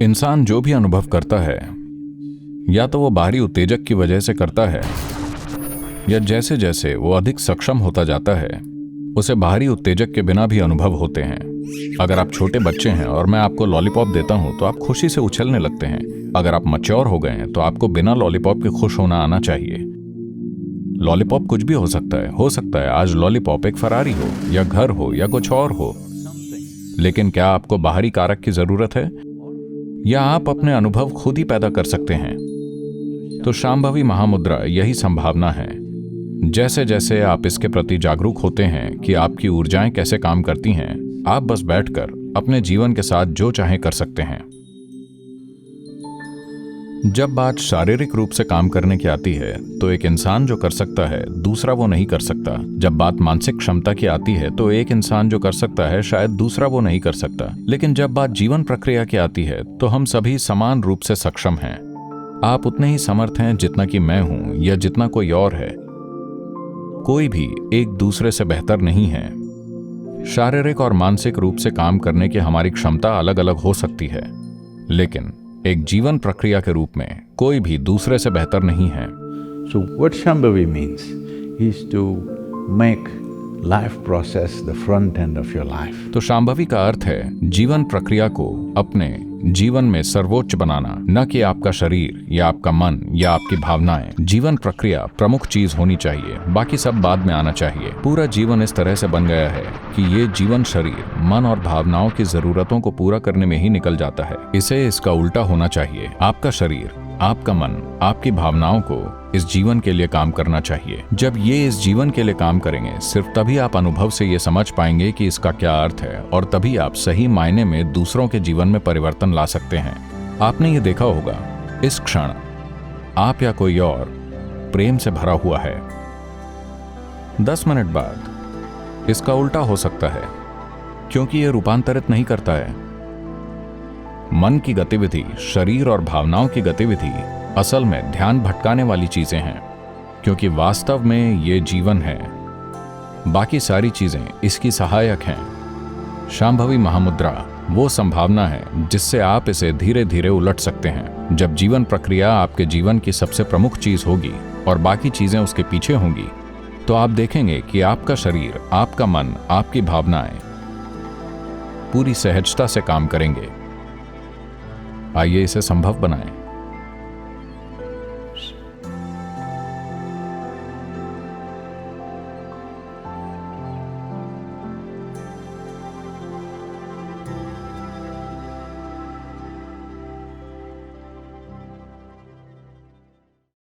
इंसान जो भी अनुभव करता है या तो वो बाहरी उत्तेजक की वजह से करता है या जैसे जैसे वो अधिक सक्षम होता जाता है उसे बाहरी उत्तेजक के बिना भी अनुभव होते हैं। अगर आप छोटे बच्चे हैं और मैं आपको लॉलीपॉप देता हूं तो आप खुशी से उछलने लगते हैं। अगर आप मैच्योर हो गए हैं तो आपको बिना लॉलीपॉप के खुश होना आना चाहिए। लॉलीपॉप कुछ भी हो सकता है आज लॉलीपॉप एक फरारी हो या घर हो या कुछ और हो, लेकिन क्या आपको बाहरी कारक की जरूरत है या आप अपने अनुभव खुद ही पैदा कर सकते हैं? तो शांभवी महामुद्रा यही संभावना है। जैसे जैसे आप इसके प्रति जागरूक होते हैं कि आपकी ऊर्जाएं कैसे काम करती हैं, आप बस बैठकर अपने जीवन के साथ जो चाहें कर सकते हैं। जब बात शारीरिक रूप से काम करने की आती है तो एक इंसान जो कर सकता है दूसरा वो नहीं कर सकता। जब बात मानसिक क्षमता की आती है तो एक इंसान जो कर सकता है शायद दूसरा वो नहीं कर सकता। लेकिन जब बात जीवन प्रक्रिया की आती है तो हम सभी समान रूप से सक्षम हैं। आप उतने ही समर्थ हैं जितना कि मैं हूं या जितना कोई और है। कोई भी एक दूसरे से बेहतर नहीं है। शारीरिक और मानसिक रूप से काम करने की हमारी क्षमता अलग अलग हो सकती है, लेकिन एक जीवन प्रक्रिया के रूप में कोई भी दूसरे से बेहतर नहीं है। So what Shambhavi means is to make life process the front end of your life. तो शांभवी का अर्थ है जीवन प्रक्रिया को अपने जीवन में सर्वोच्च बनाना, न कि आपका शरीर या आपका मन या आपकी भावनाएं। जीवन प्रक्रिया प्रमुख चीज होनी चाहिए, बाकी सब बाद में आना चाहिए। पूरा जीवन इस तरह से बन गया है कि ये जीवन शरीर, मन और भावनाओं की जरूरतों को पूरा करने में ही निकल जाता है। इसे इसका उल्टा होना चाहिए। आपका शरीर, आपका मन, आपकी भावनाओं को इस जीवन के लिए काम करना चाहिए। जब ये इस जीवन के लिए काम करेंगे, सिर्फ तभी आप अनुभव से ये समझ पाएंगे कि इसका क्या अर्थ है, और तभी आप सही मायने में दूसरों के जीवन में परिवर्तन ला सकते हैं। आपने ये देखा होगा, इस क्षण आप या कोई और प्रेम से भरा हुआ है। 10 मिनट बाद इसका उल्टा हो सकता है, क्योंकि ये रूपांतरित नहीं करता है। मन की गतिविधि, शरीर और भावनाओं की गतिविधि असल में ध्यान भटकाने वाली चीजें हैं, क्योंकि वास्तव में ये जीवन है। बाकी सारी चीजें इसकी सहायक हैं। शांभवी महामुद्रा वो संभावना है जिससे आप इसे धीरे धीरे उलट सकते हैं। जब जीवन प्रक्रिया आपके जीवन की सबसे प्रमुख चीज होगी और बाकी चीजें उसके पीछे होंगी, तो आप देखेंगे कि आपका शरीर, आपका मन, आपकी भावनाएं पूरी सहजता से काम करेंगे। आइए इसे संभव बनाएं।